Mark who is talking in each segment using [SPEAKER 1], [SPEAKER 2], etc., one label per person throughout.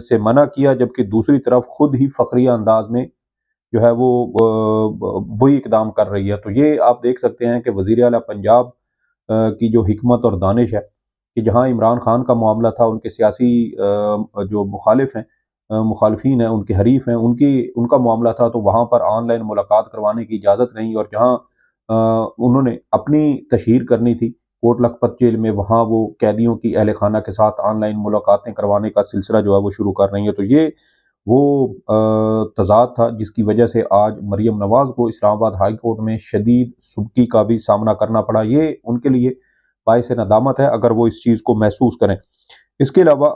[SPEAKER 1] سے منع کیا، جبکہ دوسری طرف خود ہی فخریہ انداز میں جو ہے وہ وہی اقدام کر رہی ہے۔ تو یہ آپ دیکھ سکتے ہیں کہ وزیر اعلیٰ پنجاب کی جو حکمت اور دانش ہے کہ جہاں عمران خان کا معاملہ تھا، ان کے سیاسی جو مخالفین ہیں، ان کے حریف ہیں، ان کا معاملہ تھا، تو وہاں پر آن لائن ملاقات کروانے کی اجازت نہیں، اور جہاں انہوں نے اپنی تشہیر کرنی تھی کوٹ لکھپت جیل میں، وہاں وہ قیدیوں کی اہل خانہ کے ساتھ آن لائن ملاقاتیں کروانے کا سلسلہ جو ہے وہ شروع کر رہی ہیں۔ تو یہ وہ تضاد تھا جس کی وجہ سے آج مریم نواز کو اسلام آباد ہائی کورٹ میں شدید سبکی کا بھی سامنا کرنا پڑا۔ یہ ان کے لیے باعث ندامت ہے اگر وہ اس چیز کو محسوس کریں۔ اس کے علاوہ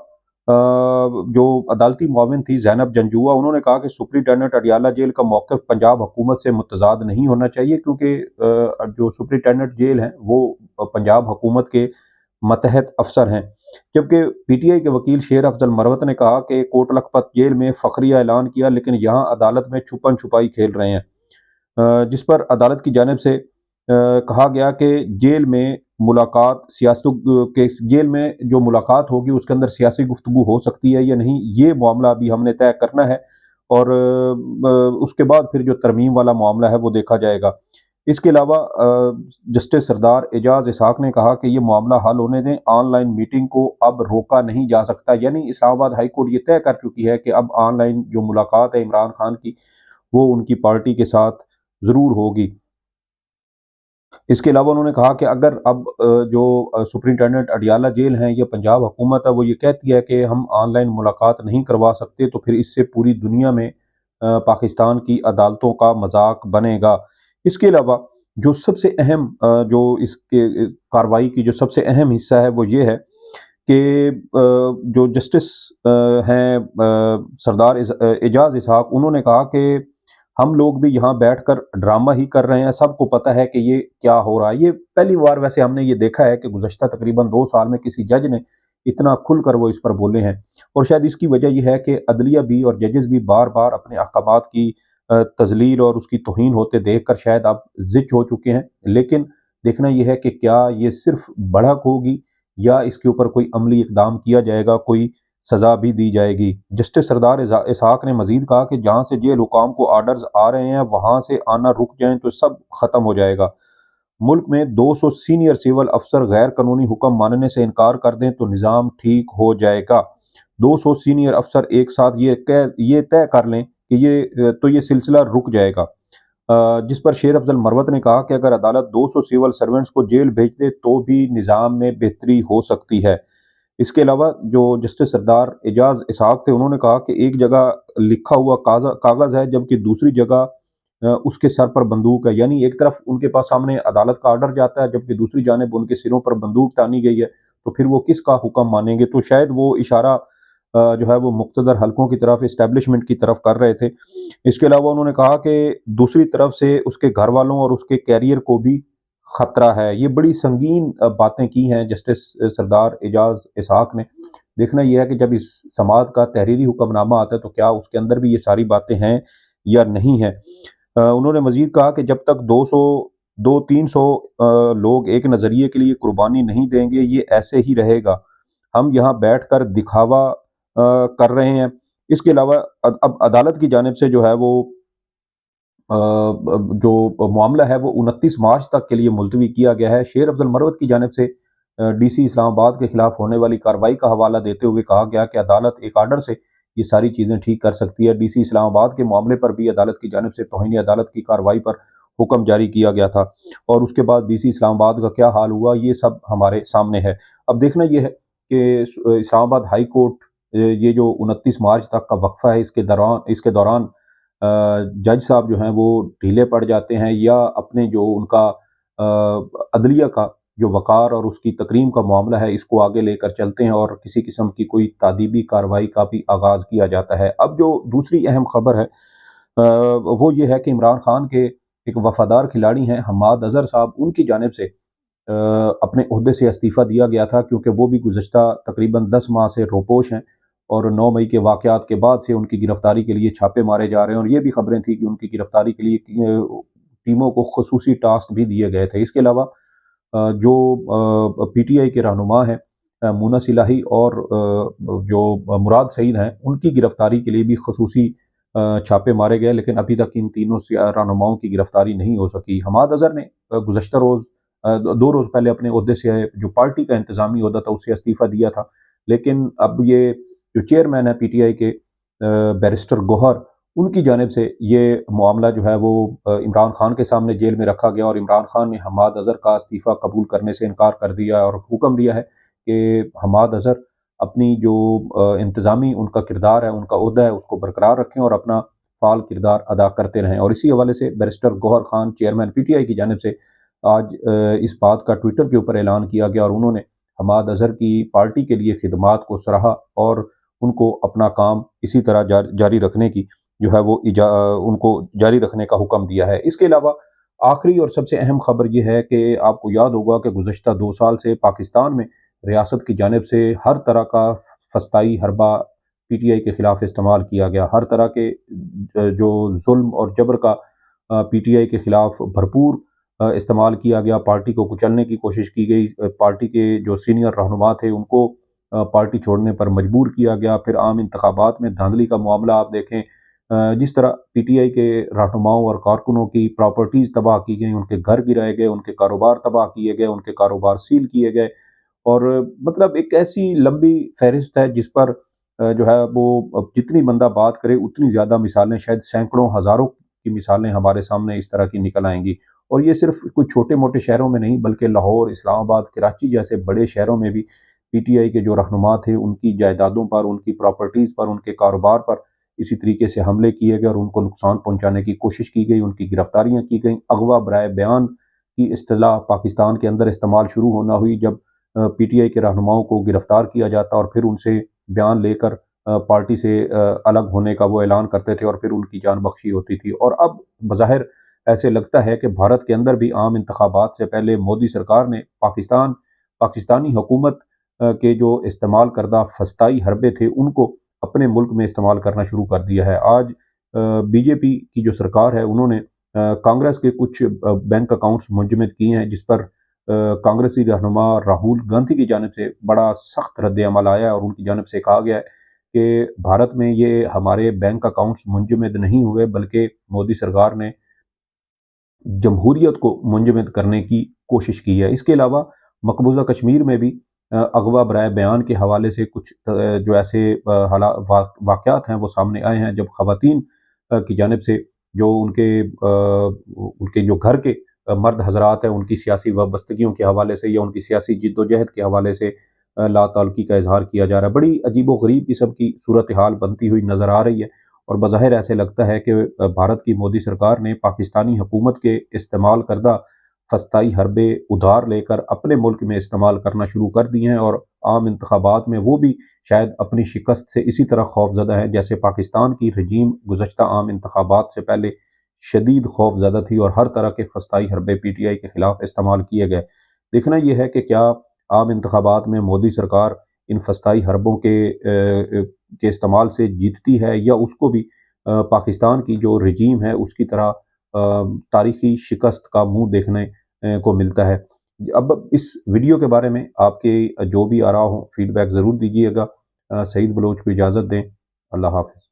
[SPEAKER 1] جو عدالتی معاون تھی زینب جنجوعہ، انہوں نے کہا کہ سپرنٹینڈنٹ اڈیالہ جیل کا موقف پنجاب حکومت سے متضاد نہیں ہونا چاہیے، کیونکہ جو سپرنٹینڈنٹ جیل ہیں وہ پنجاب حکومت کے ماتحت افسر ہیں۔ جبکہ پی ٹی آئی کے وکیل شیر افضل مروت نے کہا کہ کوٹ لکھپت جیل میں فخریہ اعلان کیا، لیکن یہاں عدالت میں چھپن چھپائی کھیل رہے ہیں، جس پر عدالت کی جانب سے کہا گیا کہ جیل میں جیل میں جو ملاقات ہوگی اس کے اندر سیاسی گفتگو ہو سکتی ہے یا نہیں، یہ معاملہ ابھی ہم نے طے کرنا ہے، اور اس کے بعد پھر جو ترمیم والا معاملہ ہے وہ دیکھا جائے گا۔ اس کے علاوہ جسٹس سردار اعجاز اسحاق نے کہا کہ یہ معاملہ حل ہونے دیں، آن لائن میٹنگ کو اب روکا نہیں جا سکتا، یعنی اسلام آباد ہائی کورٹ یہ طے کر چکی ہے کہ اب آن لائن جو ملاقات ہے عمران خان کی وہ ان کی پارٹی کے ساتھ ضرور ہوگی۔ اس کے علاوہ انہوں نے کہا کہ اگر اب جو سپرنٹینڈنٹ اڈیالہ جیل ہیں یا پنجاب حکومت ہے وہ یہ کہتی ہے کہ ہم آن لائن ملاقات نہیں کروا سکتے، تو پھر اس سے پوری دنیا میں پاکستان کی عدالتوں کا مذاق بنے گا۔ اس کے علاوہ جو سب سے اہم جو اس کے کارروائی کی جو سب سے اہم حصہ ہے وہ یہ ہے کہ جو جسٹس ہیں سردار اعجاز اسحاق، انہوں نے کہا کہ ہم لوگ بھی یہاں بیٹھ کر ڈرامہ ہی کر رہے ہیں، سب کو پتہ ہے کہ یہ کیا ہو رہا ہے۔ یہ پہلی بار ویسے ہم نے یہ دیکھا ہے کہ گزشتہ تقریباً 2 سال میں کسی جج نے اتنا کھل کر وہ اس پر بولے ہیں، اور شاید اس کی وجہ یہ ہے کہ عدلیہ بھی اور ججز بھی بار بار اپنے احکامات کی تضلیل اور اس کی توہین ہوتے دیکھ کر شاید اب زچ ہو چکے ہیں، لیکن دیکھنا یہ ہے کہ کیا یہ صرف بڑھک ہوگی یا اس کے اوپر کوئی عملی اقدام کیا جائے گا، کوئی سزا بھی دی جائے گی۔ جسٹس سردار اسحاق نے مزید کہا کہ جہاں سے جیل حکام کو آرڈرز آ رہے ہیں وہاں سے آنا رک جائیں تو سب ختم ہو جائے گا۔ ملک میں 200 سینئر سول افسر غیر قانونی حکم ماننے سے انکار کر دیں تو نظام ٹھیک ہو جائے گا۔ 200 سینئر افسر ایک ساتھ یہ طے کر لیں کہ یہ سلسلہ رک جائے گا، جس پر شیر افضل مروت نے کہا کہ اگر عدالت 200 سول سرونٹس کو جیل بھیج دے تو بھی نظام میں بہتری ہو سکتی ہے۔ اس کے علاوہ جو جسٹس سردار اعجاز اسحاق تھے، انہوں نے کہا کہ ایک جگہ لکھا ہوا کاغذ ہے جبکہ دوسری جگہ اس کے سر پر بندوق ہے، یعنی ایک طرف ان کے پاس سامنے عدالت کا آرڈر جاتا ہے جبکہ دوسری جانب ان کے سروں پر بندوق تانی گئی ہے، تو پھر وہ کس کا حکم مانیں گے؟ تو شاید وہ اشارہ جو ہے وہ مقتدر حلقوں کی طرف، اسٹیبلشمنٹ کی طرف کر رہے تھے۔ اس کے علاوہ انہوں نے کہا کہ دوسری طرف سے اس کے گھر والوں اور اس کے کیریئر کو بھی خطرہ ہے۔ یہ بڑی سنگین باتیں کی ہیں جسٹس سردار اعجاز اسحاق نے۔ دیکھنا یہ ہے کہ جب اس سماعت کا تحریری حکم نامہ آتا ہے تو کیا اس کے اندر بھی یہ ساری باتیں ہیں یا نہیں ہیں۔ انہوں نے مزید کہا کہ جب تک 300 لوگ ایک نظریے کے لیے قربانی نہیں دیں گے یہ ایسے ہی رہے گا، ہم یہاں بیٹھ کر دکھاوا کر رہے ہیں۔ اس کے علاوہ اب عدالت کی جانب سے جو ہے وہ جو معاملہ ہے وہ 29 مارچ تک کے لیے ملتوی کیا گیا ہے۔ شیر افضل مروت کی جانب سے ڈی سی اسلام آباد کے خلاف ہونے والی کارروائی کا حوالہ دیتے ہوئے کہا گیا کہ عدالت ایک آرڈر سے یہ ساری چیزیں ٹھیک کر سکتی ہے۔ ڈی سی اسلام آباد کے معاملے پر بھی عدالت کی جانب سے توہین عدالت کی کارروائی پر حکم جاری کیا گیا تھا، اور اس کے بعد ڈی سی اسلام آباد کا کیا حال ہوا یہ سب ہمارے سامنے ہے۔ اب دیکھنا یہ ہے کہ اسلام آباد ہائی کورٹ یہ جو 29 مارچ تک کا وقفہ ہے اس کے دوران جج صاحب جو ہیں وہ ڈھیلے پڑ جاتے ہیں یا اپنے جو ان کا عدلیہ کا جو وقار اور اس کی تکریم کا معاملہ ہے اس کو آگے لے کر چلتے ہیں، اور کسی قسم کی کوئی تادیبی کارروائی کا بھی آغاز کیا جاتا ہے۔ اب جو دوسری اہم خبر ہے وہ یہ ہے کہ عمران خان کے ایک وفادار کھلاڑی ہیں حماد اظہر صاحب، ان کی جانب سے اپنے عہدے سے استعفیٰ دیا گیا تھا، کیونکہ وہ بھی گزشتہ تقریباً 10 ماہ سے روپوش ہیں، اور 9 مئی کے واقعات کے بعد سے ان کی گرفتاری کے لیے چھاپے مارے جا رہے ہیں، اور یہ بھی خبریں تھیں کہ ان کی گرفتاری کے لیے ٹیموں کو خصوصی ٹاسک بھی دیے گئے تھے۔ اس کے علاوہ جو پی ٹی آئی کے رہنما ہیں مونا صلاحی اور جو مراد سعید ہیں ان کی گرفتاری کے لیے بھی خصوصی چھاپے مارے گئے، لیکن ابھی تک ان تینوں رہنماؤں کی گرفتاری نہیں ہو سکی۔ حماد اظہر نے گزشتہ روز 2 روز پہلے اپنے عہدے سے، جو پارٹی کا انتظامی عہدہ تھا، اس سے استعفیٰ دیا تھا، لیکن اب یہ جو چیئرمین ہے پی ٹی آئی کے بیرسٹر گوہر، ان کی جانب سے یہ معاملہ جو ہے وہ عمران خان کے سامنے جیل میں رکھا گیا، اور عمران خان نے حماد اظہر کا استعفیٰ قبول کرنے سے انکار کر دیا اور حکم دیا ہے کہ حماد اظہر اپنی جو انتظامی ان کا کردار ہے، ان کا عہدہ ہے، اس کو برقرار رکھیں اور اپنا فعال کردار ادا کرتے رہیں۔ اور اسی حوالے سے barrister Gohar Khan chairman P T I کی جانب سے آج اس بات کا ٹویٹر کے اوپر اعلان کیا گیا، اور انہوں نے حماد اظہر کی پارٹی کے لیے خدمات کو سراہا اور ان کو اپنا کام اسی طرح جاری رکھنے کی جو ہے وہ ان کو جاری رکھنے کا حکم دیا ہے۔ اس کے علاوہ آخری اور سب سے اہم خبر یہ ہے کہ آپ کو یاد ہوگا کہ گزشتہ 2 سال سے پاکستان میں ریاست کی جانب سے ہر طرح کا فسطائی حربہ پی ٹی آئی کے خلاف استعمال کیا گیا، ہر طرح کے جو ظلم اور جبر کا پی ٹی آئی کے خلاف بھرپور استعمال کیا گیا، پارٹی کو کچلنے کی کوشش کی گئی، پارٹی کے جو سینئر رہنما تھے ان کو پارٹی چھوڑنے پر مجبور کیا گیا، پھر عام انتخابات میں دھاندلی کا معاملہ آپ دیکھیں، جس طرح پی ٹی آئی کے رہنماؤں اور کارکنوں کی پراپرٹیز تباہ کی گئیں، ان کے گھر گرائے گئے، ان کے کاروبار تباہ کیے گئے، ان کے کاروبار سیل کیے گئے، اور مطلب ایک ایسی لمبی فہرست ہے جس پر جو ہے وہ جتنی بندہ بات کرے اتنی زیادہ مثالیں، شاید سینکڑوں ہزاروں کی مثالیں ہمارے سامنے اس طرح کی نکل آئیں گی۔ اور یہ صرف کوئی چھوٹے موٹے شہروں میں نہیں بلکہ لاہور، اسلام آباد، کراچی جیسے بڑے شہروں میں بھی پی ٹی آئی کے جو رہنما تھے ان کی جائیدادوں پر، ان کی پراپرٹیز پر، ان کے کاروبار پر اسی طریقے سے حملے کیے گئے اور ان کو نقصان پہنچانے کی کوشش کی گئی، ان کی گرفتاریاں کی گئیں۔ اغوا برائے بیان کی اصطلاح پاکستان کے اندر استعمال شروع ہونا ہوئی جب پی ٹی آئی کے رہنماؤں کو گرفتار کیا جاتا اور پھر ان سے بیان لے کر پارٹی سے الگ ہونے کا وہ اعلان کرتے تھے اور پھر ان کی جان بخشی ہوتی تھی۔ اور اب بظاہر ایسے لگتا ہے کہ بھارت کے اندر بھی عام انتخابات سے پہلے مودی سرکار نے پاکستانی حکومت کے جو استعمال کردہ فسطائی حربے تھے ان کو اپنے ملک میں استعمال کرنا شروع کر دیا ہے۔ آج بی جے پی کی جو سرکار ہے انہوں نے کانگریس کے کچھ بینک اکاؤنٹس منجمد کیے ہیں، جس پر کانگریسی رہنما راہول گاندھی کی جانب سے بڑا سخت رد عمل آیا ہے، اور ان کی جانب سے کہا گیا ہے کہ بھارت میں یہ ہمارے بینک اکاؤنٹس منجمد نہیں ہوئے بلکہ مودی سرکار نے جمہوریت کو منجمد کرنے کی کوشش کی ہے۔ اس کے علاوہ مقبوضہ کشمیر میں بھی اغوا برائے بیان کے حوالے سے کچھ جو ایسے واقعات ہیں وہ سامنے آئے ہیں، جب خواتین کی جانب سے جو ان کے جو گھر کے مرد حضرات ہیں ان کی سیاسی وابستگیوں کے حوالے سے یا ان کی سیاسی جد و جہد کے حوالے سے لا تعلقی کا اظہار کیا جا رہا ہے۔ بڑی عجیب و غریب قسم کی صورتحال بنتی ہوئی نظر آ رہی ہے، اور بظاہر ایسے لگتا ہے کہ بھارت کی مودی سرکار نے پاکستانی حکومت کے استعمال کردہ فسطائی حربے ادھار لے کر اپنے ملک میں استعمال کرنا شروع کر دیے ہیں، اور عام انتخابات میں وہ بھی شاید اپنی شکست سے اسی طرح خوف زدہ ہیں جیسے پاکستان کی رجیم گزشتہ عام انتخابات سے پہلے شدید خوف زدہ تھی اور ہر طرح کے فسطائی حربے پی ٹی آئی کے خلاف استعمال کیے گئے۔ دیکھنا یہ ہے کہ کیا عام انتخابات میں مودی سرکار ان فسطائی حربوں کے استعمال سے جیتتی ہے، یا اس کو بھی پاکستان کی جو رجیم ہے اس کی طرح تاریخی شکست کا منہ دیکھنے کو ملتا ہے۔ اب اس ویڈیو کے بارے میں آپ کے جو بھی آراء ہوں فیڈ بیک ضرور دیجیے گا۔ سعید بلوچ کو اجازت دیں، اللہ حافظ۔